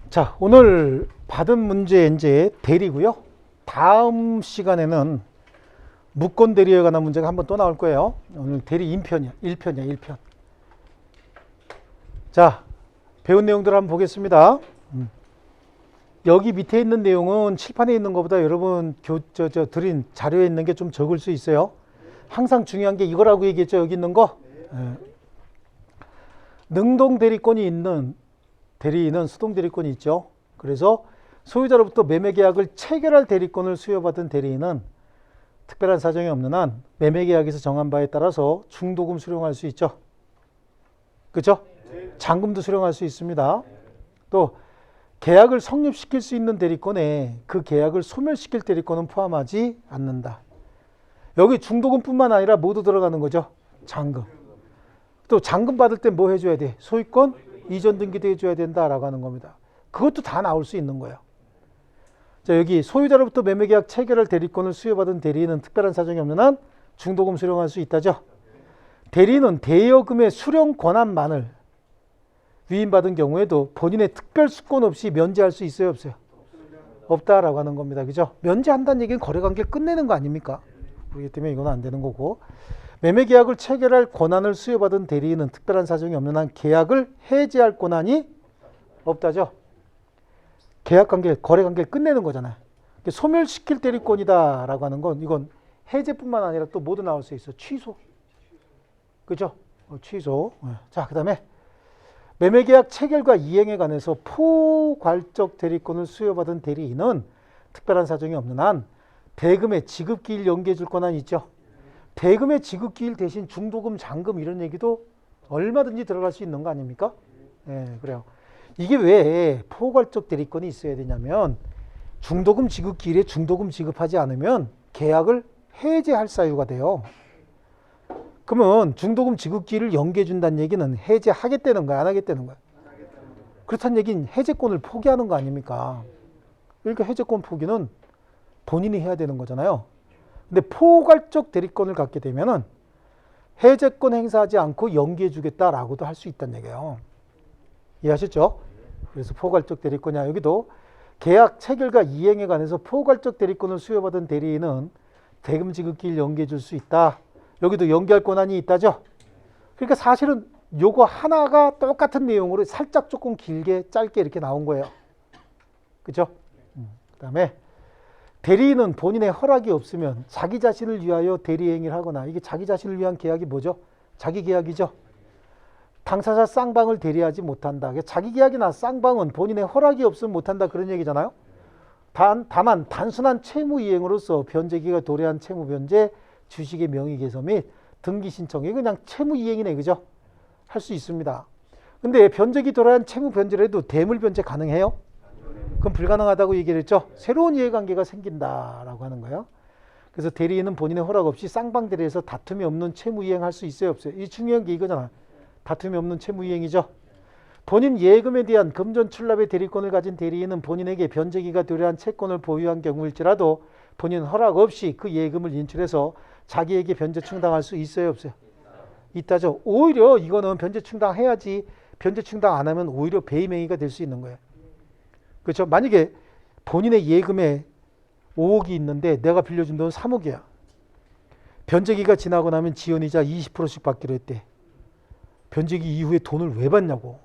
자, 오늘 받은 문제 이제 대리고요. 다음 시간에는 무권 대리에 관한 문제가 한번 또 나올 거예요. 오늘 대리 인편이야. 1편이야, 1편. 자, 배운 내용들 한번 보겠습니다. 여기 밑에 있는 내용은 칠판에 있는 것보다 여러분 드린 자료에 있는 게 좀 적을 수 있어요. 항상 중요한 게 이거라고 얘기했죠. 여기 있는 거. 능동 대리권이 있는 대리인은 수동 대리권이 있죠. 그래서 소유자로부터 매매 계약을 체결할 대리권을 수여받은 대리인은 특별한 사정이 없는 한 매매 계약에서 정한 바에 따라서 중도금 수령할 수 있죠. 그렇죠? 잔금도 수령할 수 있습니다. 또 계약을 성립시킬 수 있는 대리권에 그 계약을 소멸시킬 대리권은 포함하지 않는다. 여기 중도금뿐만 아니라 모두 들어가는 거죠. 잔금. 또 잔금 받을 때 뭐 해줘야 돼? 소유권 이전 등기도 해줘야 된다라고 하는 겁니다. 그것도 다 나올 수 있는 거예요. 자, 여기 소유자로부터 매매계약 체결할 대리권을 수여받은 대리인은 특별한 사정이 없는 한 중도금 수령할 수 있다죠. 대리인은 대여금의 수령 권한만을 위임받은 경우에도 본인의 특별 수권 없이 면제할 수 있어요, 없어요? 없다라고 하는 겁니다. 그죠? 면제한다는 얘기는 거래관계를 끝내는 거 아닙니까? 그렇기 때문에 이건 안 되는 거고. 매매계약을 체결할 권한을 수여받은 대리인은 특별한 사정이 없는 한 계약을 해지할 권한이 없다죠. 계약관계, 거래관계를 끝내는 거잖아요. 소멸시킬 대리권이다라고 하는 건 이건 해제뿐만 아니라 또 모두 나올 수 있어. 취소. 그죠? 취소. 자, 그 다음에 매매계약 체결과 이행에 관해서 포괄적 대리권을 수여받은 대리인은 특별한 사정이 없는 한 대금의 지급기일 연기해 줄 권한이 있죠. 대금의 지급기일 대신 중도금, 잔금 이런 얘기도 얼마든지 들어갈 수 있는 거 아닙니까? 예, 그래요. 이게 왜 포괄적 대리권이 있어야 되냐면 중도금 지급기일에 중도금 지급하지 않으면 계약을 해제할 사유가 돼요. 그러면 중도금 지급기일을 연기해 준다는 얘기는 해제하겠다는 거야, 안 하겠다는 거야? 그렇다는 얘기는 해제권을 포기하는 거 아닙니까? 그러니까 해제권 포기는 본인이 해야 되는 거잖아요. 근데 포괄적 대리권을 갖게 되면은 해제권 행사하지 않고 연기해 주겠다라고도 할 수 있다는 얘기예요. 이해하셨죠? 그래서 포괄적 대리권이야. 여기도 계약 체결과 이행에 관해서 포괄적 대리권을 수여받은 대리인은 대금 지급기일 연기해 줄 수 있다. 여기도 연기할 권한이 있다죠? 그러니까 사실은 요거 하나가 똑같은 내용으로 살짝 조금 길게 짧게 이렇게 나온 거예요. 그죠? 그 다음에 대리인은 본인의 허락이 없으면 자기 자신을 위하여 대리행위를 하거나, 이게 자기 자신을 위한 계약이 뭐죠? 자기 계약이죠. 당사자 쌍방을 대리하지 못한다. 자기 계약이나 쌍방은 본인의 허락이 없으면 못한다, 그런 얘기잖아요. 다만 단순한 채무이행으로서 변제기가 도래한 채무변제, 주식의 명의개서 및 등기신청이 그냥 채무이행이네, 그죠? 할 수 있습니다. 근데 변제기 도래한 채무변제를 해도 대물변제 가능해요? 그건 불가능하다고 얘기를 했죠. 새로운 이해관계가 생긴다라고 하는 거예요. 그래서 대리인은 본인의 허락 없이 쌍방 대리에서 다툼이 없는 채무이행할 수 있어요, 없어요? 이 중요한 게 이거잖아. 다툼이 없는 채무이행이죠. 본인 예금에 대한 금전 출납의 대리권을 가진 대리인은 본인에게 변제기가 도래한 채권을 보유한 경우일지라도 본인 허락 없이 그 예금을 인출해서 자기에게 변제 충당할 수 있어요, 없어요? 있다죠. 오히려 이거는 변제 충당해야지, 변제 충당 안 하면 오히려 배임행위가 될 수 있는 거예요. 그렇죠? 만약에 본인의 예금에 5억이 있는데 내가 빌려준 돈은 3억이야. 변제기가 지나고 나면 지연이자 20%씩 받기로 했대. 변제기 이후에 돈을 왜 받냐고.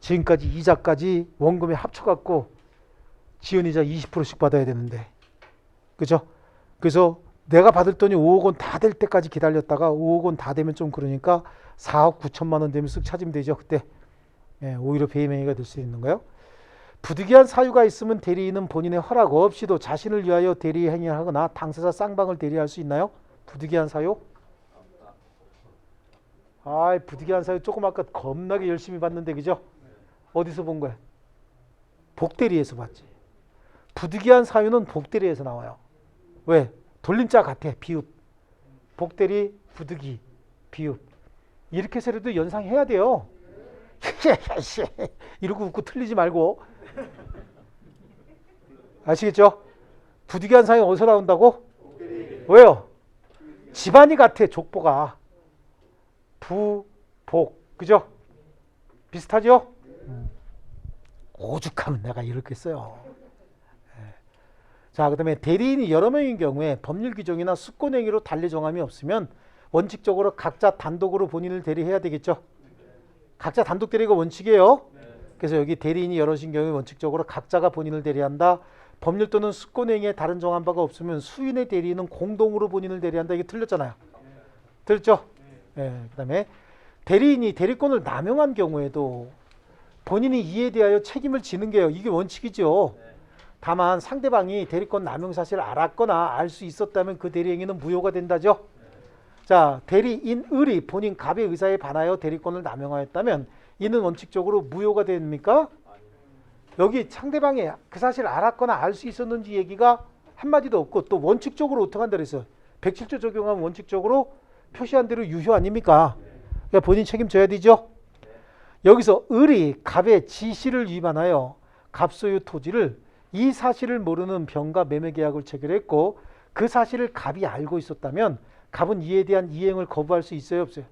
지금까지 이자까지 원금에 합쳐갖고 지연이자 20%씩 받아야 되는데. 그죠? 그래서 내가 받을 돈이 5억 원 다 될 때까지 기다렸다가 5억 원 다 되면 좀 그러니까 4억 9천만 원 되면 쓱 찾으면 되죠. 그때. 예, 오히려 배임행위가 될 수 있는 거예요. 부득이한 사유가 있으면 대리인은 본인의 허락 없이도 자신을 위하여 대리행위를 하거나 당사자 쌍방을 대리할 수 있나요? 부득이한 사유? 부득이한 사유 조금 아까 겁나게 열심히 봤는데, 그죠? 어디서 본 거야? 복대리에서 봤지. 부득이한 사유는 복대리에서 나와요. 왜? 돌림자 같아. 비읍. 복대리, 부득이, 비읍. 이렇게 해서라도 연상해야 돼요. 이러고 웃고 틀리지 말고. 아시겠죠? 부득이한 사유 어디서 나온다고? 왜요? 집안이 같아, 족보가. 부, 복. 그죠? 비슷하죠? 오죽하면 내가 이렇겠어요. 자, 그 다음에 대리인이 여러 명인 경우에 법률 규정이나 수권행위로 달리 정함이 없으면 원칙적으로 각자 단독으로 본인을 대리해야 되겠죠. 각자 단독 대리가 원칙이에요. 그래서 여기 대리인이 여럿인 경우에 원칙적으로 각자가 본인을 대리한다. 법률 또는 수권행위에 다른 정한 바가 없으면 수인의 대리인은 공동으로 본인을 대리한다. 이게 틀렸잖아요. 틀렸죠? 그 다음에 대리인이 대리권을 남용한 경우에도 본인이 이에 대하여 책임을 지는 게요. 이게 원칙이죠. 다만 상대방이 대리권 남용 사실을 알았거나 알 수 있었다면 그 대리행위는 무효가 된다죠. 자, 대리인을이 본인 갑의 의사에 반하여 대리권을 남용하였다면 이는 원칙적으로 무효가 됩니까? 여기 상대방이 그 사실을 알았거나 알 수 있었는지 얘기가 한마디도 없고 또 원칙적으로 어떻게 한다 그랬어요? 107조 적용하면 원칙적으로 표시한 대로 유효 아닙니까? 그러니까 본인 책임져야 되죠. 여기서 을이 갑의 지시를 위반하여 갑 소유 토지를 이 사실을 모르는 병과 매매계약을 체결했고 그 사실을 갑이 알고 있었다면 갑은 이에 대한 이행을 거부할 수 있어요, 없어요?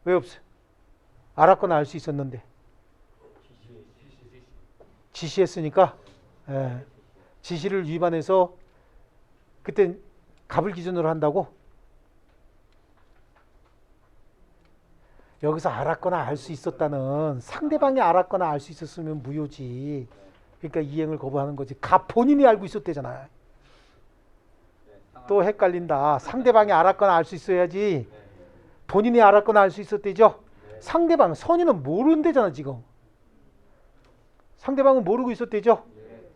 왜 없어요? 알았거나 알 수 있었는데 지시했으니까 지시를 위반해서 그때 갑을 기준으로 한다고? 여기서 알았거나 알 수 있었다는 상대방이 알았거나 알 수 있었으면 무효지. 그러니까 이행을 거부하는 거지. 갑 본인이 알고 있었대잖아요. 또 헷갈린다. 상대방이 알았거나 알 수 있어야지. 본인이 알았거나 알 수 있었대죠. 상대방, 선인은 모른대잖아 지금. 상대방은 모르고 있었대죠.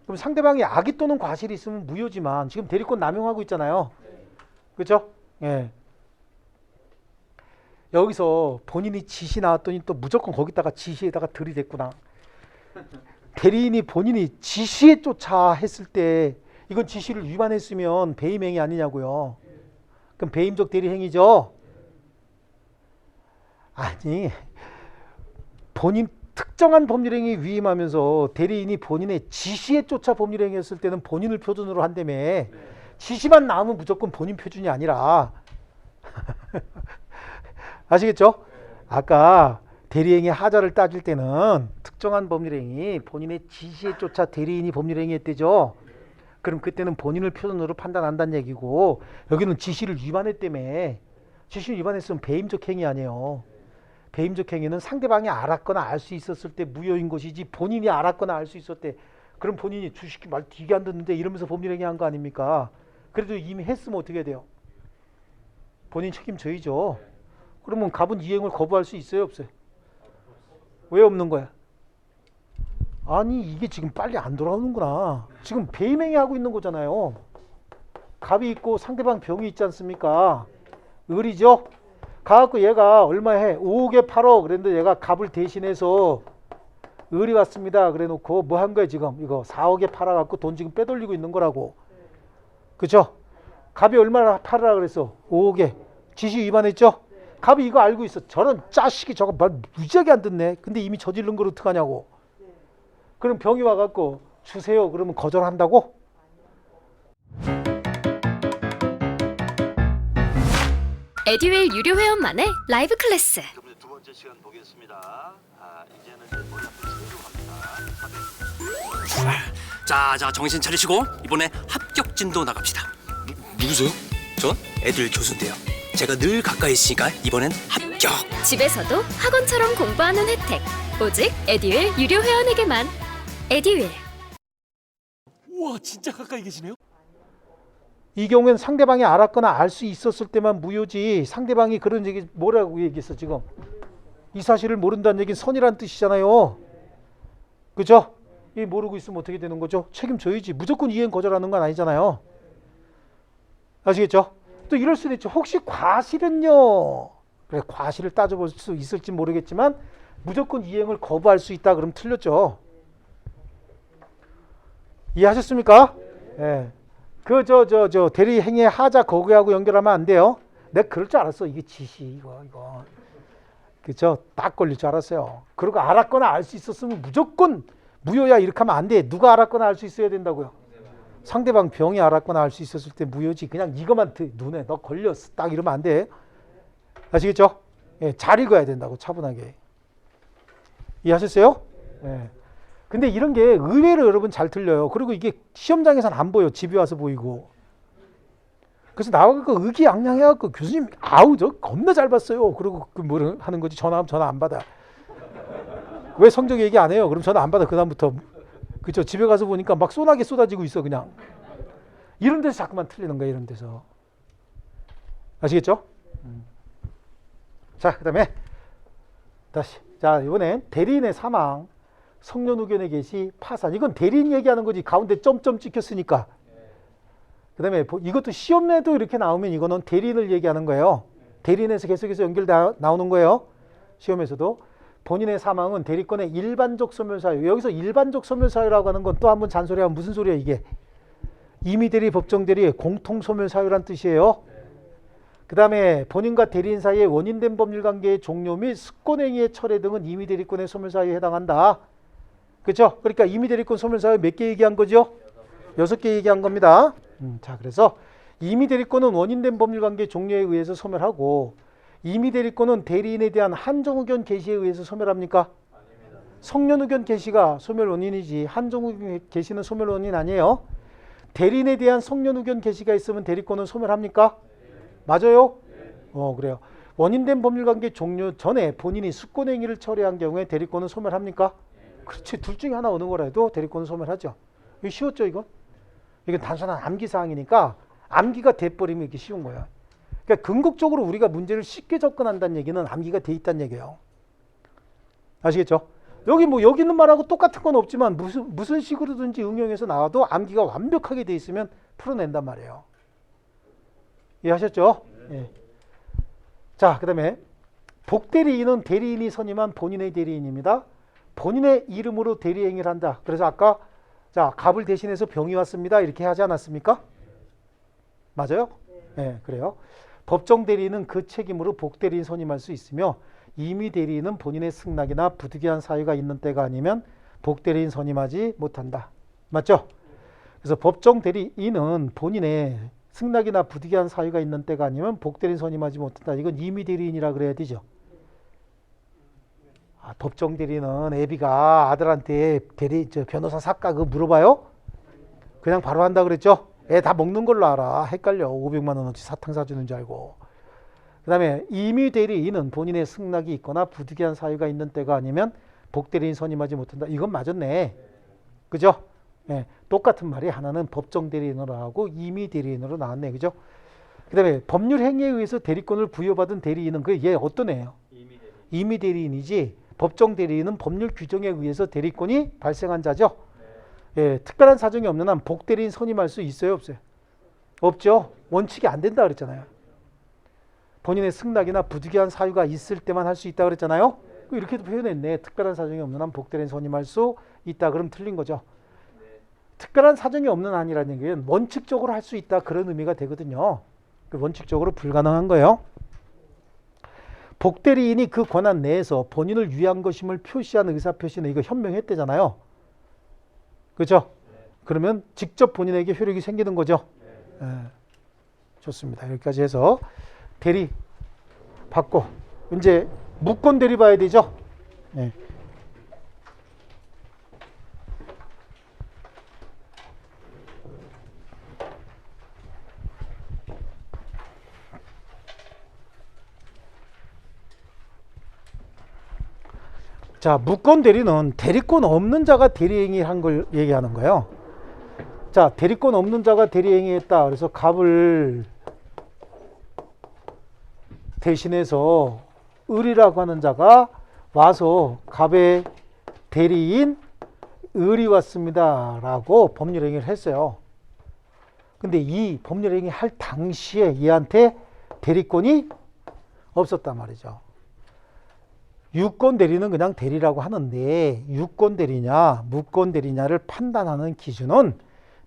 그럼 상대방이 악의 또는 과실이 있으면 무효지만 지금 대리권 남용하고 있잖아요. 그렇죠? 예. 여기서 본인이 지시 나왔더니 또 무조건 거기다가 지시에다가 들이댔구나. 대리인이 본인이 지시에 쫓아 했을 때 이건 지시를 위반했으면 배임행위 아니냐고요. 그럼 배임적 대리행위죠. 아니, 본인 특정한 법률행위 위임하면서 대리인이 본인의 지시에 쫓아 법률행위 했을 때는 본인을 표준으로 한다며. 지시만 나오면 무조건 본인 표준이 아니라 아시겠죠? 아까 대리행위 하자를 따질 때는 특정한 법률행위 본인의 지시에 쫓아 대리인이 법률행위 했대죠. 그럼 그때는 본인을 표준으로 판단한다는 얘기고 여기는 지시를 위반했다며. 지시를 위반했으면 배임적 행위 아니에요. 배임적 행위는 상대방이 알았거나 알 수 있었을 때 무효인 것이지 본인이 알았거나 알 수 있었을 때 그럼 본인이 주식이 말 되게 안 듣는데 이러면서 법률행위 한 거 아닙니까? 그래도 이미 했으면 어떻게 돼요? 본인 책임져야죠. 그러면 갑은 이행을 거부할 수 있어요, 없어요? 왜 없는 거야? 아니 이게 지금 빨리 안 돌아오는구나. 지금 배임행위 하고 있는 거잖아요. 갑이 있고 상대방 병이 있지 않습니까? 을이죠? 가갖고 얘가 얼마 해? 5억에 8억 그랬는데 얘가 갑을 대신해서 을이 왔습니다. 그래 놓고 뭐 한 거야 지금? 이거 4억에 팔아갖고 돈 지금 빼돌리고 있는 거라고. 그죠? 갑이 얼마나 팔으라 그랬어? 5억에. 지시 위반했죠? 갑이 이거 알고 있어. 저런 짜식이 저거 말 무지하게 안 듣네. 근데 이미 저지른 걸 어떡하냐고. 그럼 병이 와갖고 주세요. 그러면 거절한다고? 에듀윌 유료 회원만의 라이브 클래스. 두 번째 시간 보겠습니다. 이제는 이제 머리 한번 세로 갑니다. 자, 정신 차리시고 이번에 합격 진도 나갑시다. 누구세요? 전 애들 교수인데요. 제가 늘 가까이 있으니까 이번엔 합격. 집에서도 학원처럼 공부하는 혜택. 오직 에듀윌 유료 회원에게만. 에듀윌. 우와, 진짜 가까이 계시네요? 이 경우에는 상대방이 알았거나 알 수 있었을 때만 무효지. 상대방이 그런 얘기 뭐라고 얘기했어 지금? 이 사실을 모른다는 얘기는 선이란 뜻이잖아요. 그죠? 이 모르고 있으면 어떻게 되는 거죠? 책임져야지. 무조건 이행 거절하는 건 아니잖아요. 아시겠죠? 또 이럴 수도 있죠. 혹시 과실은요? 그래, 과실을 따져볼 수 있을지 모르겠지만 무조건 이행을 거부할 수 있다. 그럼 틀렸죠. 이해하셨습니까? 예. 저 대리 행위의 하자 거기하고 연결하면 안 돼요. 내가 그럴 줄 알았어. 이게 지시 이거. 그죠? 딱 걸릴 줄 알았어요. 그리고 알았거나 알 수 있었으면 무조건 무효야 이렇게 하면 안 돼. 누가 알았거나 알 수 있어야 된다고요? 상대방 병이 알았거나 알 수 있었을 때 무효지. 그냥 이것만 눈에 너 걸렸어. 딱 이러면 안 돼. 아시겠죠? 예, 잘 읽어야 된다고 차분하게. 이해하셨어요? 예. 근데 이런 게 의외로 여러분 잘 틀려요. 그리고 이게 시험장에서는 안 보여. 집에 와서 보이고. 그래서 나와갖고 의기양양해갖고 교수님 아우 저 겁나 잘 봤어요. 그리고 그 뭐를 하는 거지. 전화하면 전화 안 받아. 왜 성적 얘기 안 해요? 그럼 전화 안 받아. 그 다음부터. 그쵸? 집에 가서 보니까 막 쏟아게 쏟아지고 있어 그냥. 이런 데서 자꾸만 틀리는 거야. 이런 데서. 아시겠죠? 자, 그 다음에 다시. 자, 이번엔 대리인의 사망, 성년후견의 개시, 파산. 이건 대리인 얘기하는 거지. 가운데 점점 찍혔으니까. 그 다음에 이것도 시험에도 이렇게 나오면 이거는 대리인을 얘기하는 거예요. 대리인에서 계속해서 연결 나오는 거예요. 시험에서도. 본인의 사망은 대리권의 일반적 소멸사유. 여기서 일반적 소멸사유라고 하는 건 또 한 번 잔소리하면 무슨 소리야 이게. 임의대리, 법정대리의 공통소멸사유란 뜻이에요. 그 다음에 본인과 대리인 사이에 원인된 법률관계의 종료 및 습권행위의 철회 등은 임의대리권의 소멸사유에 해당한다. 그렇죠? 그러니까 임의대리권 소멸사유 몇 개 얘기한 거죠? 6개 얘기한 겁니다. 자, 그래서 임의대리권은 원인된 법률관계 종료에 의해서 소멸하고 임의대리권은 대리인에 대한 한정의견 개시에 의해서 소멸합니까? 아닙니다. 성년의견 개시가 소멸 원인이지 한정의견 개시는 소멸 원인 아니에요. 대리인에 대한 성년의견 개시가 있으면 대리권은 소멸합니까? 네. 맞아요? 네. 그래요. 원인된 법률관계 종료 전에 본인이 습권행위를 처리한 경우에 대리권은 소멸합니까? 네. 그렇지. 둘 중에 하나 오는 거라 해도 대리권은 소멸하죠. 이거 쉬웠죠 이거? 이건 단순한 암기사항이니까 암기가 돼버리면 이렇게 쉬운 거야. 그러니까 궁극적으로 우리가 문제를 쉽게 접근한다는 얘기는 암기가 돼 있다는 얘기예요. 아시겠죠? 여기 뭐 여기 있는 말하고 똑같은 건 없지만 무슨 식으로든지 응용해서 나와도 암기가 완벽하게 돼 있으면 풀어낸단 말이에요. 이해하셨죠? 예. 자, 그 다음에 복대리인은 대리인이 선임한 본인의 대리인입니다. 본인의 이름으로 대리행위를 한다. 그래서 아까 자, 갑을 대신해서 병이 왔습니다. 이렇게 하지 않았습니까? 맞아요? 네, 그래요. 법정 대리인은 그 책임으로 복대리인 선임할 수 있으며 임의 대리인은 본인의 승낙이나 부득이한 사유가 있는 때가 아니면 복대리인 선임하지 못한다. 맞죠? 그래서 법정 대리인은 본인의 승낙이나 부득이한 사유가 있는 때가 아니면 복대리인 선임하지 못한다. 이건 임의 대리인이라 그래야 되죠. 법정 대리는 애비가 아들한테 변호사 사까 그거 물어봐요? 그냥 바로 한다 그랬죠? 애 다 먹는 걸로 알아. 헷갈려. 500만 원어치 사탕 사주는 줄 알고. 그 다음에 임의 대리인은 본인의 승낙이 있거나 부득이한 사유가 있는 때가 아니면 복대리인 선임하지 못한다. 이건 맞았네. 그죠? 네, 똑같은 말이 하나는 법정 대리인으로 하고 임의 대리인으로 나왔네. 그죠? 그 다음에 법률 행위에 의해서 대리권을 부여받은 대리인은 얘 어떤 애예요? 임의 대리인이지. 법정 대리인은 법률 규정에 의해서 대리권이 발생한 자죠. 예, 특별한 사정이 없는 한 복대리인 선임할 수 있어요, 없어요? 없죠. 원칙이 안 된다 그랬잖아요. 본인의 승낙이나 부득이한 사유가 있을 때만 할 수 있다 그랬잖아요. 이렇게도 표현했네. 특별한 사정이 없는 한 복대리인 선임할 수 있다. 그럼 틀린 거죠. 특별한 사정이 없는 한이라는 얘기는 원칙적으로 할 수 있다. 그런 의미가 되거든요. 원칙적으로 불가능한 거예요. 복대리인이 그 권한 내에서 본인을 위한 것임을 표시한 의사표시는 이거 현명했대잖아요. 그렇죠? 그러면 직접 본인에게 효력이 생기는 거죠. 네. 좋습니다. 여기까지 해서 대리 받고 이제 무권 대리 봐야 되죠. 네. 자, 무권 대리는 대리권 없는 자가 대리행위 한 걸 얘기하는 거예요. 자, 대리권 없는 자가 대리행위 했다. 그래서 갑을 대신해서 을이라고 하는 자가 와서 갑의 대리인 을이 왔습니다. 라고 법률행위를 했어요. 근데 이 법률행위 할 당시에 얘한테 대리권이 없었단 말이죠. 유권 대리는 그냥 대리라고 하는데 유권 대리냐 무권 대리냐를 판단하는 기준은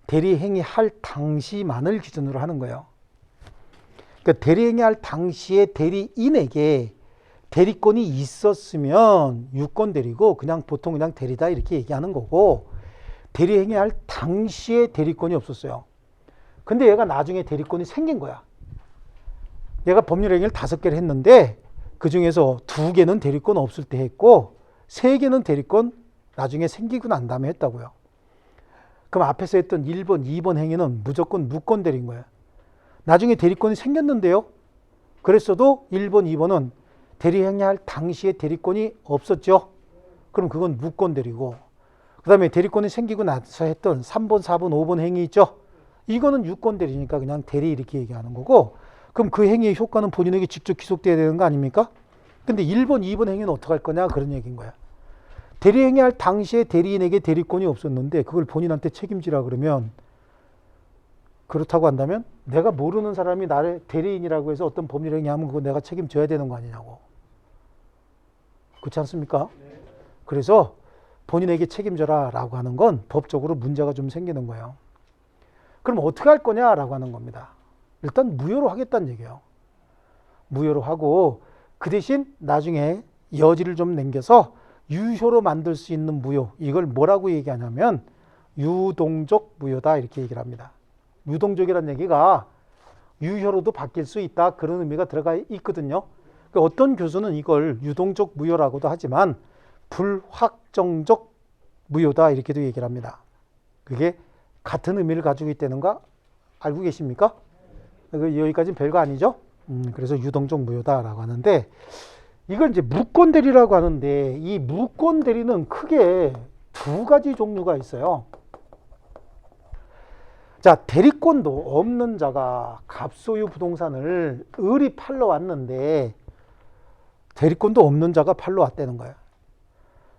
대리 행위할 당시만을 기준으로 하는 거예요. 그러니까 대리 행위할 당시에 대리인에게 대리권이 있었으면 유권 대리고 그냥 보통 그냥 대리다 이렇게 얘기하는 거고 대리 행위할 당시에 대리권이 없었어요. 근데 얘가 나중에 대리권이 생긴 거야. 얘가 법률 행위를 5개를 했는데 그 중에서 2개는 대리권 없을 때 했고 세 개는 대리권 나중에 생기고 난 다음에 했다고요. 그럼 앞에서 했던 1번, 2번 행위는 무조건 무권 대리인 거예요. 나중에 대리권이 생겼는데요. 그랬어도 1번, 2번은 대리 행위할 당시에 대리권이 없었죠. 그럼 그건 무권 대리고, 그 다음에 대리권이 생기고 나서 했던 3번, 4번, 5번 행위 있죠. 이거는 유권 대리니까 그냥 대리 이렇게 얘기하는 거고, 그럼 그 행위의 효과는 본인에게 직접 귀속돼야 되는 거 아닙니까? 근데 1번, 2번 행위는 어떻게 할 거냐 그런 얘기인 거야. 대리 행위할 당시에 대리인에게 대리권이 없었는데 그걸 본인한테 책임지라 그러면, 그렇다고 한다면 내가 모르는 사람이 나를 대리인이라고 해서 어떤 법률 행위하면 그거 내가 책임져야 되는 거 아니냐고. 그렇지 않습니까? 그래서 본인에게 책임져라 라고 하는 건 법적으로 문제가 좀 생기는 거예요. 그럼 어떻게 할 거냐라고 하는 겁니다. 일단 무효로 하겠다는 얘기예요. 무효로 하고 그 대신 나중에 여지를 좀 남겨서 유효로 만들 수 있는 무효, 이걸 뭐라고 얘기하냐면 유동적 무효다 이렇게 얘기를 합니다. 유동적이라는 얘기가 유효로도 바뀔 수 있다 그런 의미가 들어가 있거든요. 그러니까 어떤 교수는 이걸 유동적 무효라고도 하지만 불확정적 무효다 이렇게도 얘기를 합니다. 그게 같은 의미를 가지고 있다는 거 알고 계십니까? 여기까지는 별거 아니죠? 그래서 유동적 무효다라고 하는데, 이걸 이제 무권 대리라고 하는데, 이 무권 대리는 크게 두 가지 종류가 있어요. 자, 대리권도 없는 자가 갑소유 부동산을 을이 팔러 왔는데 대리권도 없는 자가 팔러 왔다는 거예요.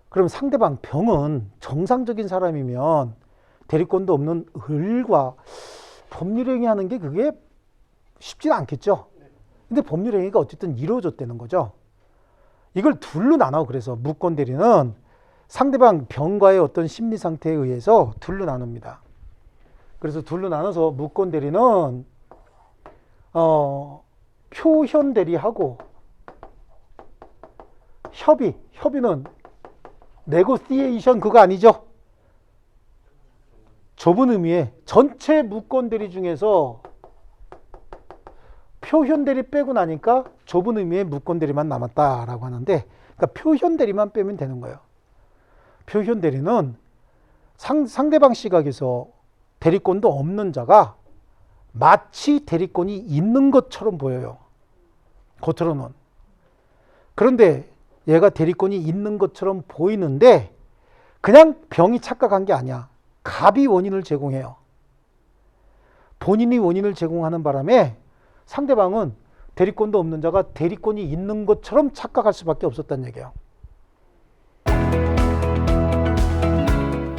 그럼 상대방 병은 정상적인 사람이면 대리권도 없는 을과 법률행위 하는 게 그게 쉽지는 않겠죠. 근데 법률행위가 어쨌든 이루어졌다는 거죠. 이걸 둘로 나눠. 그래서 무권 대리는 상대방 병과의 어떤 심리 상태에 의해서 둘로 나눕니다. 그래서 둘로 나눠서 무권 대리는 표현 대리하고 협의는 네고시에이션 그거 아니죠? 좁은 의미의 전체 무권 대리 중에서 표현 대리 빼고 나니까 좁은 의미의 무권 대리만 남았다라고 하는데, 그러니까 표현 대리만 빼면 되는 거예요. 표현 대리는 상대방 시각에서 대리권도 없는 자가 마치 대리권이 있는 것처럼 보여요. 겉으로는. 그런데 얘가 대리권이 있는 것처럼 보이는데 그냥 병이 착각한 게 아니야. 갑이 원인을 제공해요. 본인이 원인을 제공하는 바람에 상대방은 대리권도 없는 자가 대리권이 있는 것처럼 착각할 수밖에 없었다는 얘기예요.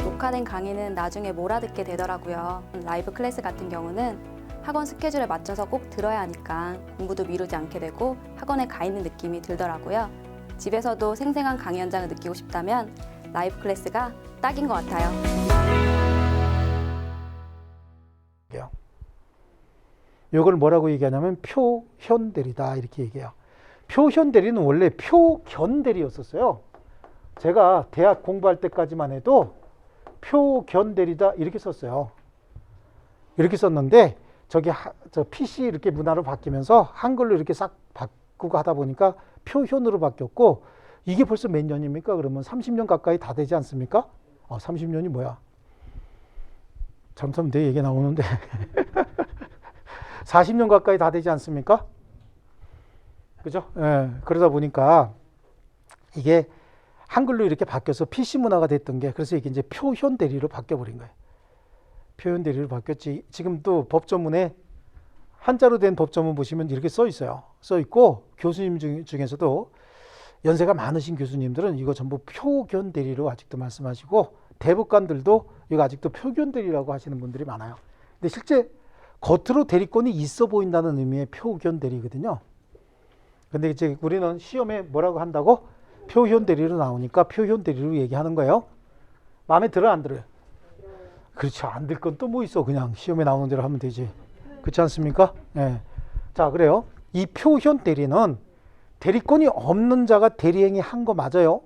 녹화된 강의는 나중에 몰아듣게 되더라고요. 라이브 클래스 같은 경우는 학원 스케줄에 맞춰서 꼭 들어야 하니까 공부도 미루지 않게 되고 학원에 가 있는 느낌이 들더라고요. 집에서도 생생한 강의 현장을 느끼고 싶다면 라이브 클래스가 딱인 것 같아요. 이걸 뭐라고 얘기하냐면 표현 대리다 이렇게 얘기해요. 표현 대리는 원래 표견 대리였었어요. 제가 대학 공부할 때까지만 해도 표견 대리다 이렇게 썼어요. 이렇게 썼는데 저 PC 이렇게 문화로 바뀌면서 한글로 이렇게 싹 바꾸고 하다 보니까 표현으로 바뀌었고, 이게 벌써 몇 년입니까? 그러면 30년 가까이 다 되지 않습니까? 30년이 뭐야? 잘못하면 내 얘기 나오는데 40년 가까이 다 되지 않습니까? 그죠? 예, 그러다 보니까 이게 한글로 이렇게 바뀌어서 PC 문화가 됐던 게, 그래서 이게 이제 표현 대리로 바뀌어버린 거예요. 표현 대리로 바뀌었지. 지금 또 법조문에 한자로 된 법조문 보시면 이렇게 써 있어요. 써 있고, 교수님 중에서도 연세가 많으신 교수님들은 이거 전부 표견 대리로 아직도 말씀하시고, 대법관들도 이거 아직도 표견 대리라고 하시는 분들이 많아요. 근데 실제 겉으로 대리권이 있어 보인다는 의미의 표견 대리거든요. 근데 이제 우리는 시험에 뭐라고 한다고? 표현 대리로 나오니까 표현 대리로 얘기하는 거예요. 마음에 들어 안 들어요? 그렇죠. 안 들 건 또 뭐 있어. 그냥 시험에 나오는 대로 하면 되지. 그렇지 않습니까? 네. 자, 그래요. 이 표현 대리는 대리권이 없는 자가 대리행위 한 거 맞아요?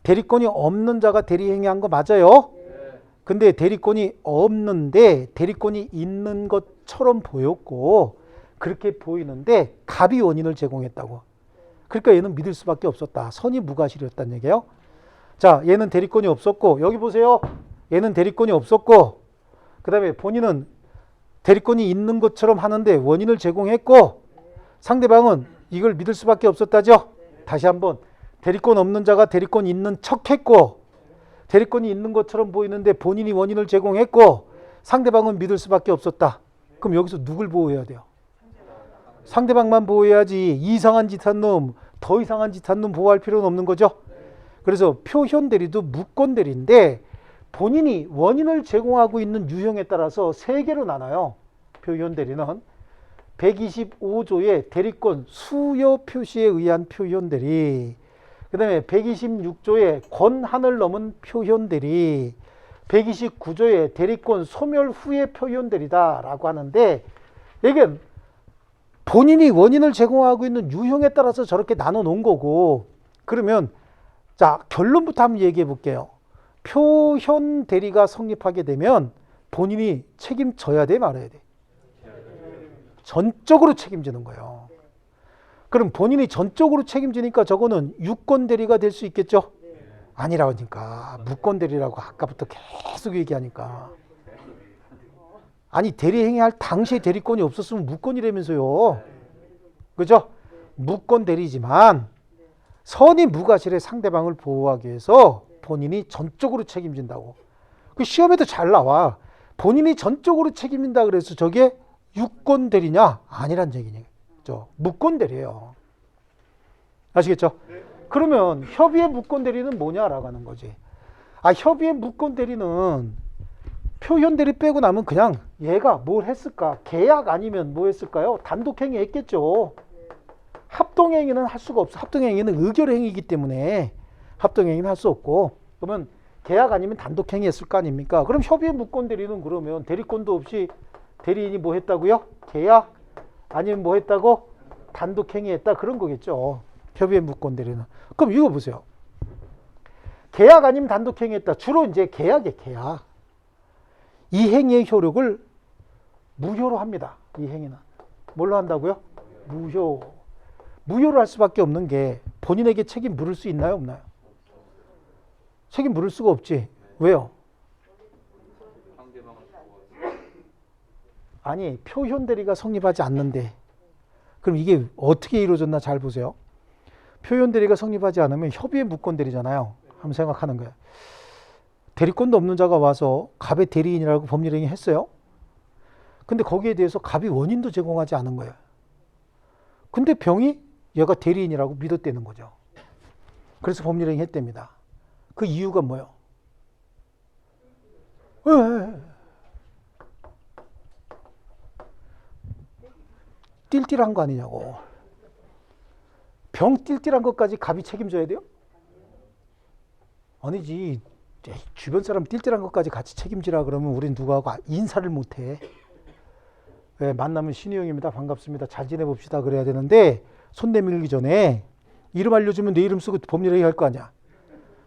대리권이 없는 자가 대리행위 한 거 맞아요? 근데 대리권이 없는데 대리권이 있는 것처럼 보였고, 그렇게 보이는데 갑이 원인을 제공했다고. 그러니까 얘는 믿을 수밖에 없었다. 선이 무과실이었다는 얘기예요. 자, 얘는 대리권이 없었고, 여기 보세요. 얘는 대리권이 없었고, 그 다음에 본인은 대리권이 있는 것처럼 하는데 원인을 제공했고, 상대방은 이걸 믿을 수밖에 없었다죠. 다시 한번, 대리권 없는 자가 대리권 있는 척했고, 대리권이 있는 것처럼 보이는데 본인이 원인을 제공했고, 상대방은 믿을 수밖에 없었다. 그럼 여기서 누굴 보호해야 돼요? 상대방만 보호해야지. 이상한 짓 한 놈, 더 이상한 짓 한 놈 보호할 필요는 없는 거죠. 그래서 표현 대리도 무권 대리인데 본인이 원인을 제공하고 있는 유형에 따라서 세 개로 나눠요. 표현 대리는 125조의 대리권 수요 표시에 의한 표현 대리, 그 다음에 126조의 권한을 넘은 표현 대리, 129조의 대리권 소멸 후의 표현 대리다라고 하는데, 이게 본인이 원인을 제공하고 있는 유형에 따라서 저렇게 나눠 놓은 거고, 그러면 자, 결론부터 한번 얘기해 볼게요. 표현 대리가 성립하게 되면 본인이 책임져야 돼, 말아야 돼? 전적으로 책임지는 거예요. 그럼 본인이 전적으로 책임지니까 저거는 유권 대리가 될 수 있겠죠? 아니라니까. 무권 대리라고 아까부터 계속 얘기하니까. 아니, 대리 행위할 당시에 대리권이 없었으면 무권이라면서요. 그죠? 무권 대리지만 선의 무과실에 상대방을 보호하기 위해서 본인이 전적으로 책임진다고. 그 시험에도 잘 나와. 본인이 전적으로 책임진다 그래서 저게 유권 대리냐? 아니란 얘기죠. 무권 대리예요. 아시겠죠? 그러면 협의의 무권 대리는 뭐냐라고 하는 거지. 아, 협의의 무권 대리는 표현 대리 빼고 나면 그냥 얘가 뭘 했을까? 계약 아니면 뭐 했을까요? 단독행위 했겠죠. 합동행위는 할 수가 없어. 합동행위는 의결행위이기 때문에 합동행위는 할 수 없고, 그러면 계약 아니면 단독행위 했을 거 아닙니까? 그럼 협의의 무권 대리는 그러면 대리권도 없이 대리인이 뭐 했다고요? 계약 아니면 뭐 했다고? 단독행위 했다, 그런 거겠죠. 협의의 무권 대리는. 그럼 이거 보세요. 계약 아니면 단독행위 했다. 주로 이제 계약이에요, 계약. 이 행위의 효력을 무효로 합니다. 이 행위는. 뭘로 한다고요? 무효. 무효로 할 수밖에 없는 게 본인에게 책임 물을 수 있나요, 없나요? 책임 물을 수가 없지. 왜요? 아니, 표현 대리가 성립하지 않는데, 그럼 이게 어떻게 이루어졌나 잘 보세요. 표현 대리가 성립하지 않으면 협의의 무권 대리잖아요. 한번 생각하는 거예요. 대리권도 없는 자가 와서 갑의 대리인이라고 법률행위 했어요. 근데 거기에 대해서 갑이 원인도 제공하지 않은 거예요. 근데 병이 얘가 대리인이라고 믿었다는 거죠. 그래서 법률행위 했답니다. 그 이유가 뭐예요? 띨띨한 거 아니냐고. 병 띨띨한 것까지 갑이 책임져야 돼요? 아니지. 주변 사람 띨띨한 것까지 같이 책임지라 그러면 우린 누구하고 인사를 못해. 네, 만나면 신우 형입니다. 반갑습니다. 잘 지내봅시다. 그래야 되는데 손 내밀기 전에 이름 알려주면 내 이름 쓰고 법률행위 할 거 아니야.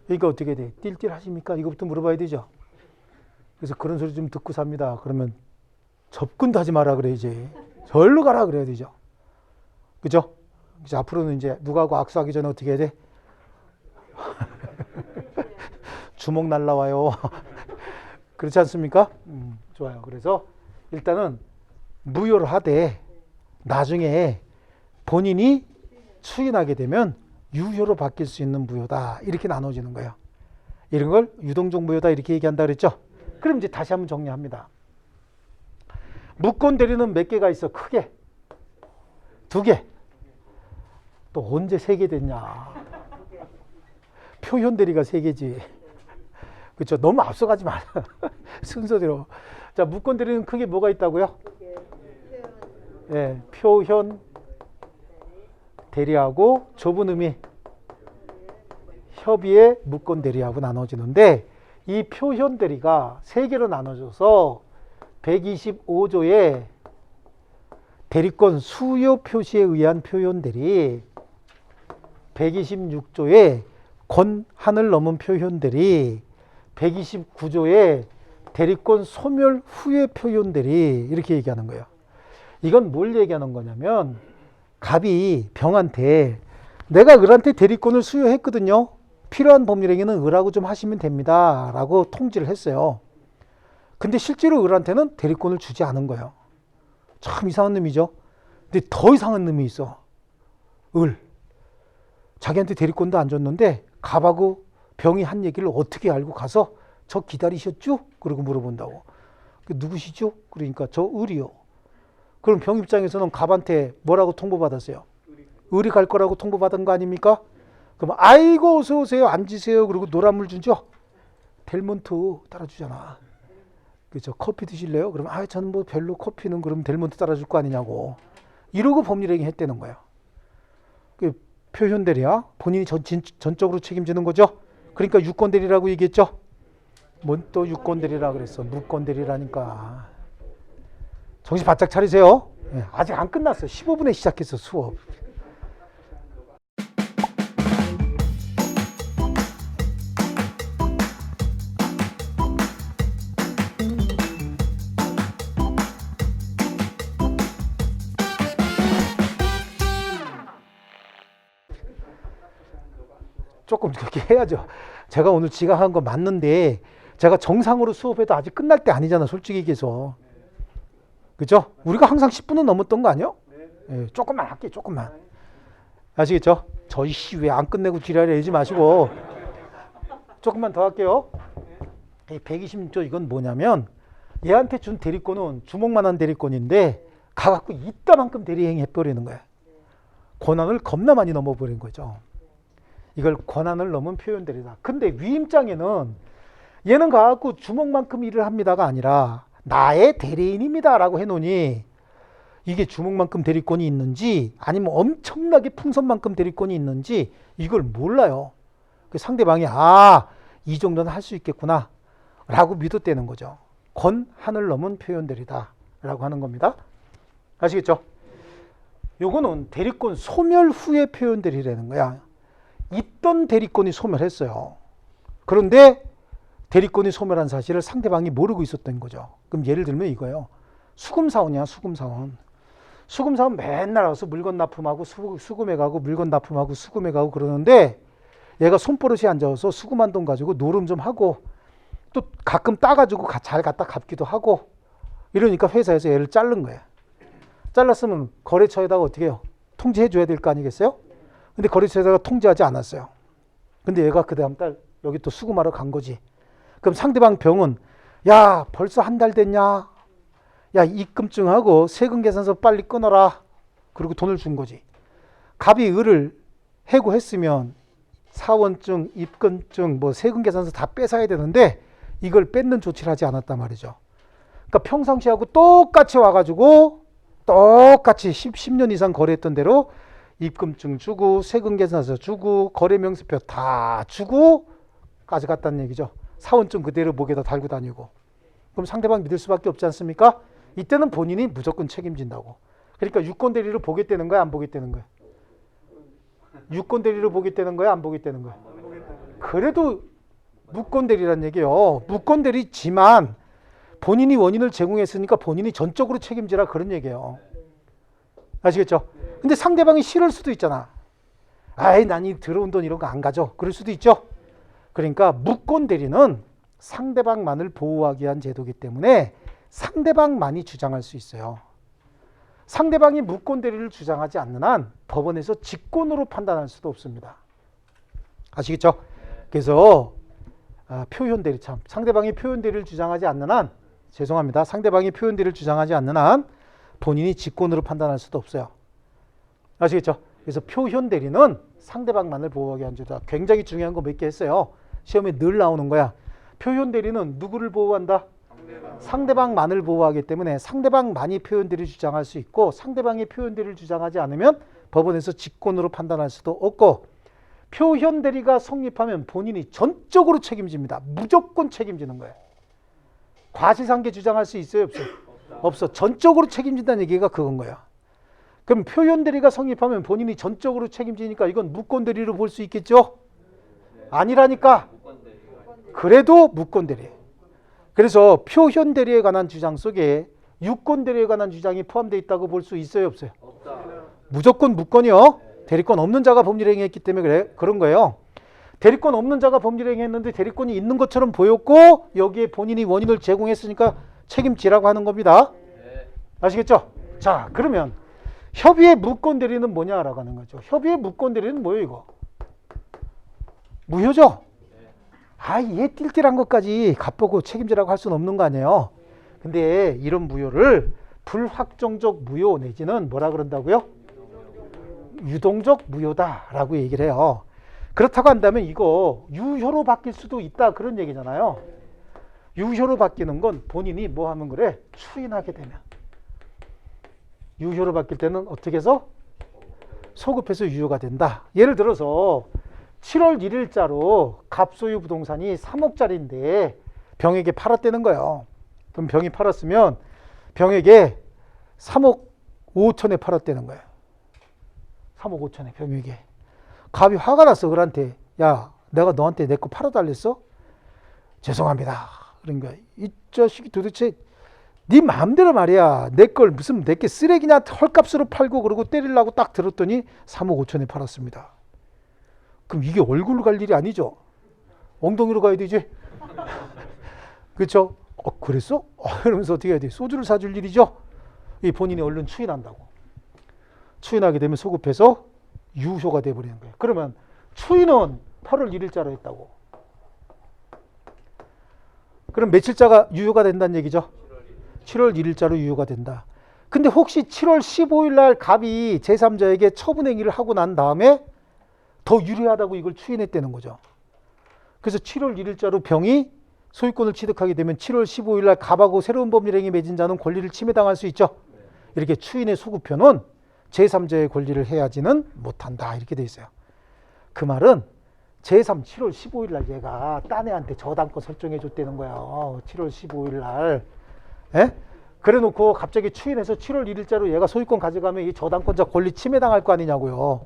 그러니까 어떻게 돼? 띨띨 하십니까? 이거부터 물어봐야 되죠. 그래서 그런 소리 좀 듣고 삽니다. 그러면 접근도 하지 마라 그래, 이제. 절로 가라 그래야 되죠. 그죠? 이제 앞으로는 이제 누구하고 악수하기 전에 어떻게 해야 돼? 주먹 날라와요. 그렇지 않습니까? 좋아요. 그래서 일단은 무효를 하되 나중에 본인이 추인하게 되면 유효로 바뀔 수 있는 무효다. 이렇게 나눠지는 거예요. 이런 걸 유동적 무효다 이렇게 얘기한다 그랬죠? 그럼 이제 다시 한번 정리합니다. 무권 대리는 몇 개가 있어? 크게 2개. 또 언제 3개 됐냐? 표현 대리가 3개지. 그렇죠? 너무 앞서가지 마라. 순서대로. 자, 무권 대리는 크게 뭐가 있다고요? 네, 표현 대리하고 좁은 의미 협의의 무권 대리하고 나눠지는데, 이 표현 대리가 3개로 나눠져서 125조의 대리권 수요 표시에 의한 표현 대리, 126조의 권한을 넘은 표현 대리, 129조의 대리권 소멸 후의 표현 대리, 이렇게 얘기하는 거예요. 이건 뭘 얘기하는 거냐면, 갑이 병한테 내가 을한테 대리권을 수여했거든요. 필요한 법률행위는 을하고 좀 하시면 됩니다 라고 통지를 했어요. 근데 실제로 을한테는 대리권을 주지 않은 거예요. 참 이상한 놈이죠. 근데 더 이상한 놈이 있어. 을. 자기한테 대리권도 안 줬는데 갑하고 병이 한 얘기를 어떻게 알고 가서 저 기다리셨죠? 그러고 물어본다고. 누구시죠? 그러니까 저 을이요. 그럼 병 입장에서는 갑한테 뭐라고 통보받았어요? 을이 갈 거라고 통보받은 거 아닙니까? 그럼 아이고 어서 오세요. 앉으세요. 그리고 노란물 주죠? 델몬트 따라주잖아. 그죠? 커피 드실래요? 그럼 저는 뭐 별로 커피는 그럼 델몬트 따라줄 거 아니냐고. 이러고 법률행위 했다는 거예요. 그 표현 대리야. 본인이 전적으로 책임지는 거죠. 그러니까 유권 대리라고 얘기했죠. 뭔 또 유권 대리라 그랬어. 무권 대리라니까. 정신 바짝 차리세요. 아직 안 끝났어. 15분에 시작했어 수업. 조금 그렇게 해야죠. 제가 오늘 지각한 거 맞는데 제가 정상으로 수업해도 아직 끝날 때 아니잖아. 솔직히 얘기해서. 그죠? 우리가 항상 10분은 넘었던 거 아니에요? 조금만 할게요. 조금만. 아시겠죠? 저희 씨 왜 안 끝내고 지랄이 하지 마시고 조금만 더 할게요. 120조 이건 뭐냐면 얘한테 준 대리권은 주먹만한 대리권인데 가갖고 이따만큼 대리행위 해버리는 거야. 권한을 겁나 많이 넘어버린 거죠. 이걸 권한을 넘은 표현 대리다. 근데 위임장에는 얘는 가갖고 주먹만큼 일을 합니다가 아니라 나의 대리인입니다 라고 해놓으니 이게 주먹만큼 대리권이 있는지 아니면 엄청나게 풍선만큼 대리권이 있는지 이걸 몰라요. 상대방이 이 정도는 할 수 있겠구나 라고 믿었다는 거죠. 권한을 넘은 표현 대리다 라고 하는 겁니다. 아시겠죠? 요거는 대리권 소멸 후에 표현 대리라는 거야. 있던 대리권이 소멸했어요. 그런데 대리권이 소멸한 사실을 상대방이 모르고 있었던 거죠. 그럼 예를 들면 이거예요. 수금사원이야, 수금사원. 수금사원 맨날 와서 물건 납품하고 수금해 가고 물건 납품하고 수금해 가고 그러는데 얘가 손버릇이 안 좋아서 수금한 돈 가지고 노름 좀 하고 또 가끔 따가지고 잘 갖다 갚기도 하고 이러니까 회사에서 얘를 자른 거예요. 잘랐으면 거래처에다가 어떻게 해요? 통지해 줘야 될 거 아니겠어요? 근데 거래처에다가 통지하지 않았어요. 근데 얘가 그 다음 달 여기 또 수금하러 간 거지. 그럼 상대방 병은 야 벌써 한 달 됐냐? 야 입금증하고 세금계산서 빨리 끊어라. 그리고 돈을 준 거지. 갑이 을을 해고했으면 사원증, 입금증, 뭐 세금계산서 다 뺏어야 되는데 이걸 뺏는 조치를 하지 않았단 말이죠. 그러니까 평상시하고 똑같이 와가지고 똑같이 10년 이상 거래했던 대로 입금증 주고 세금계산서 주고 거래명세표 다 주고 가져갔다는 얘기죠. 사원증 그대로 목에다 달고 다니고. 그럼 상대방 믿을 수밖에 없지 않습니까? 이때는 본인이 무조건 책임진다고. 그러니까 유권 대리를 보겠다는 거야, 안 보겠다는 거야? 유권 대리를 보겠다는 거야, 안 보겠다는 거야? 그래도 무권 대리란 얘기예요. 무권 대리지만 본인이 원인을 제공했으니까 본인이 전적으로 책임지라 그런 얘기예요. 아시겠죠? 근데 상대방이 싫을 수도 있잖아. 난 이 들어온 돈 이런 거 안 가져. 그럴 수도 있죠. 그러니까 무권 대리는 상대방만을 보호하기 위한 제도이기 때문에 상대방만이 주장할 수 있어요. 상대방이 무권 대리를 주장하지 않는 한 법원에서 직권으로 판단할 수도 없습니다. 아시겠죠? 그래서 표현 대리 참 상대방이 표현 대리를 주장하지 않는 한 죄송합니다. 상대방이 표현 대리를 주장하지 않는 한 본인이 직권으로 판단할 수도 없어요. 아시겠죠? 그래서 표현 대리는 상대방만을 보호하기 위한 제도다. 굉장히 중요한 거 몇 개 했어요. 시험에 늘 나오는 거야. 표현 대리는 누구를 보호한다? 상대방만을 보호하기 때문에 상대방만이 표현 대리를 주장할 수 있고 상대방이 표현 대리를 주장하지 않으면 법원에서 직권으로 판단할 수도 없고 표현 대리가 성립하면 본인이 전적으로 책임집니다. 무조건 책임지는 거예요. 과시상계 주장할 수 있어요? 없어요? 없어. 전적으로 책임진다는 얘기가 그건 거야. 그럼 표현 대리가 성립하면 본인이 전적으로 책임지니까 이건 무권 대리로 볼 수 있겠죠? 아니라니까. 그래도 무권 대리. 그래서 표현 대리에 관한 주장 속에 유권 대리에 관한 주장이 포함되어 있다고 볼 수 있어요? 없어요? 무조건 무권이요. 대리권 없는 자가 법률 행위했기 때문에 그런 거예요. 대리권 없는 자가 범죄를 행했는데 대리권이 있는 것처럼 보였고 여기에 본인이 원인을 제공했으니까 책임지라고 하는 겁니다. 아시겠죠? 자, 그러면 협의의 무권 대리는 뭐냐라고 하는 거죠. 협의의 무권 대리는 뭐예요, 이거? 무효죠? 얘 띨띨한 것까지 갚고 책임지라고 할 수는 없는 거 아니에요. 근데 이런 무효를 불확정적 무효 내지는 뭐라 그런다고요? 유동적 무효다라고 얘기를 해요. 그렇다고 한다면 이거 유효로 바뀔 수도 있다 그런 얘기잖아요. 유효로 바뀌는 건 본인이 뭐 하면 그래? 추인하게 되면. 유효로 바뀔 때는 어떻게 해서? 소급해서 유효가 된다. 예를 들어서 7월 1일자로 갑소유 부동산이 3억짜리인데 병에게 팔았다는 거예요. 그럼 병이 팔았으면 병에게 3억 5천에 팔았다는 거예요. 3억 5천에 병에게. 갑이 화가 났어 그한테. 야, 내가 너한테 내 거 팔아달랬어? 죄송합니다. 그런 거야. 이 자식이 도대체 네 마음대로 말이야. 내 걸 무슨 내게 쓰레기냐 헐값으로 팔고 그러고 때리려고 딱 들었더니 3억 5천에 팔았습니다. 그럼 이게 얼굴로 갈 일이 아니죠. 엉덩이로 가야 되지. 그렇죠? 그랬어? 이러면서 어떻게 해야 돼? 소주를 사줄 일이죠. 이 본인이 얼른 추인한다고. 추인하게 되면 소급해서 유효가 돼버리는 거예요. 그러면 추인은 8월 1일자로 했다고. 그럼 며칠자가 유효가 된다는 얘기죠? 7월 1일자로 유효가 된다. 근데 혹시 7월 15일 날 갑이 제3자에게 처분행위를 하고 난 다음에 더 유리하다고 이걸 추인했다는 거죠. 그래서 7월 1일자로 병이 소유권을 취득하게 되면 7월 15일 날 갑하고 새로운 법률행위 맺은 자는 권리를 침해당할 수 있죠. 이렇게 추인의 소급표는 제3자의 권리를 해야지는 못한다. 이렇게 돼 있어요. 그 말은 제3 7월 15일 날 얘가 딴 애한테 저당권 설정해 줬다는 거야. 7월 15일 날. 에? 그래 놓고 갑자기 추인해서 7월 1일자로 얘가 소유권 가져가면 이 저당권자 권리 침해당할 거 아니냐고요.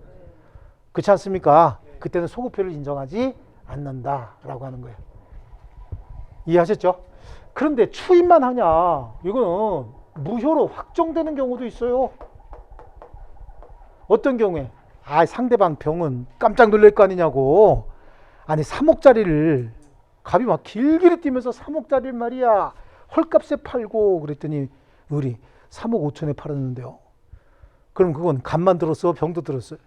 그렇지 않습니까? 그때는 소급표를 인정하지 않는다라고 하는 거예요. 이해하셨죠? 그런데 추인만 하냐? 이거는 무효로 확정되는 경우도 있어요. 어떤 경우에? 상대방 병은 깜짝 놀랄 거 아니냐고. 아니 3억짜리를 갑이 막 길길이 뛰면서 3억짜리를 말이야 헐값에 팔고 그랬더니 우리 3억 5천에 팔았는데요. 그럼 그건 갑만 들었어? 병도 들었어요?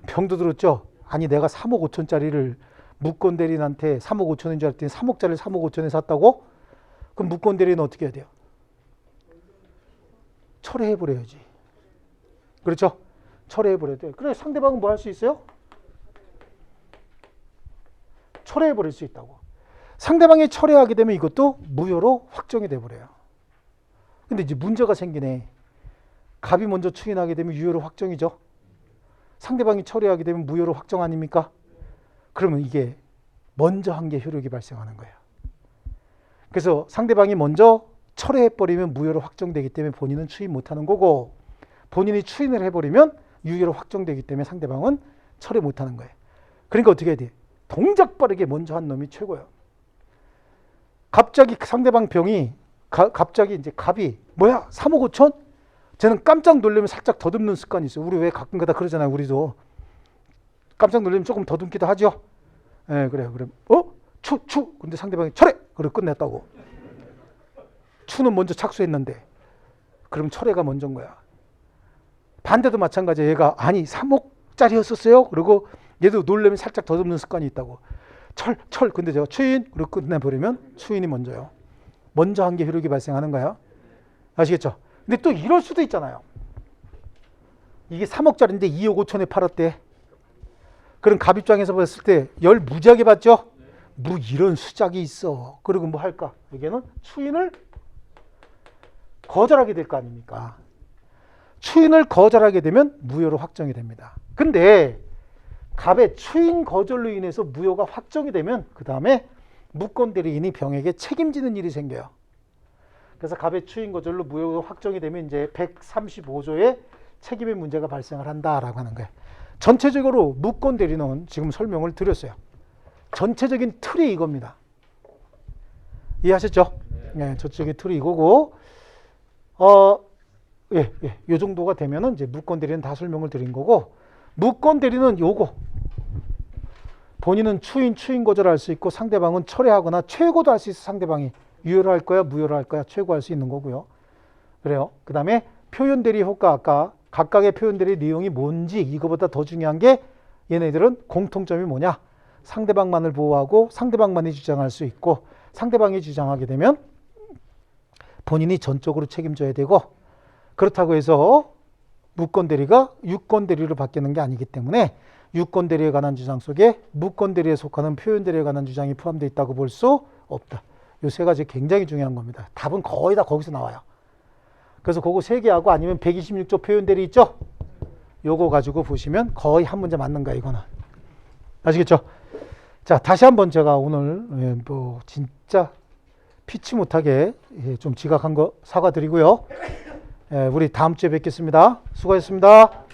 병도 들었죠? 아니 내가 3억 5천짜리를 무권 대리인한테 3억 5천인 줄 알았더니 3억짜리를 3억 5천에 샀다고? 그럼 무권 대리인은 어떻게 해야 돼요? 철회해버려야지. 그렇죠? 철회해버려야 돼. 그래 상대방은 뭐 할 수 있어요? 철회해버릴 수 있다고. 상대방이 철회하게 되면 이것도 무효로 확정이 돼버려요. 근데 이제 문제가 생기네. 갑이 먼저 추인하게 되면 유효로 확정이죠. 상대방이 철회하게 되면 무효로 확정 아닙니까? 그러면 이게 먼저 한 게 효력이 발생하는 거예요. 그래서 상대방이 먼저 철회해버리면 무효로 확정되기 때문에 본인은 추인 못하는 거고 본인이 추인을 해버리면 유효로 확정되기 때문에 상대방은 철회 못하는 거예요. 그러니까 어떻게 해야 돼? 동작 빠르게 먼저 한 놈이 최고예요. 갑자기 상대방 병이 갑자기 이제 갑이 뭐야 3억 5천? 쟤는 깜짝 놀라면 살짝 더듬는 습관이 있어요. 우리 왜 가끔가다 그러잖아요. 우리도 깜짝 놀라면 조금 더듬기도 하죠. 예, 그래요. 그럼 추. 근데 상대방이 철회. 그리고 끝냈다고. 추는 먼저 착수했는데 그럼 철회가 먼저인 거야. 반대도 마찬가지야. 얘가 아니 3억짜리였었어요. 그리고 얘도 놀라면 살짝 더듬는 습관이 있다고. 철. 근데 제가 추인. 그리고 끝내버리면 추인이 먼저요. 먼저 한 게 효력이 발생하는 거야. 아시겠죠? 근데 또 이럴 수도 있잖아요. 이게 3억짜리인데 2억 5천에 팔았대. 그럼 갑 입장에서 봤을 때 열 무지하게 받죠? 뭐 이런 수작이 있어. 그리고 뭐 할까? 여기에는 추인을 거절하게 될 거 아닙니까? 추인을 거절하게 되면 무효로 확정이 됩니다. 근데 갑의 추인 거절로 인해서 무효가 확정이 되면 그 다음에 무권 대리인이 병에게 책임지는 일이 생겨요. 그래서 갑의 추인 거절로 무효가 확정이 되면 이제 135조의 책임의 문제가 발생을 한다라고 하는 거예요. 전체적으로 무권 대리는 지금 설명을 드렸어요. 전체적인 틀이 이겁니다. 이해하셨죠? 네, 전체적인 틀이 이거고, 요 정도가 되면은 이제 무권 대리는 다 설명을 드린 거고, 무권 대리는 요거 본인은 추인 거절할 수 있고 상대방은 철회하거나 최고도 할 수 있어. 상대방이 유효를 할 거야, 무효를 할 거야, 최고할 수 있는 거고요. 그래요. 그 다음에 표현 대리 효과, 아까 각각의 표현 대리 내용이 뭔지 이거보다 더 중요한 게 얘네들은 공통점이 뭐냐? 상대방만을 보호하고 상대방만이 주장할 수 있고 상대방이 주장하게 되면 본인이 전적으로 책임져야 되고 그렇다고 해서 무권 대리가 유권 대리로 바뀌는 게 아니기 때문에 유권 대리에 관한 주장 속에 무권 대리에 속하는 표현 대리에 관한 주장이 포함되어 있다고 볼 수 없다. 이 세 가지 굉장히 중요한 겁니다. 답은 거의 다 거기서 나와요. 그래서 그거 3개하고 아니면 126조 표현 대리 있죠? 요거 가지고 보시면 거의 한 문제 맞는 거야, 이거는. 아시겠죠? 자, 다시 한번 제가 오늘 뭐 진짜 피치 못하게 좀 지각한 거 사과드리고요. 우리 다음 주에 뵙겠습니다. 수고하셨습니다.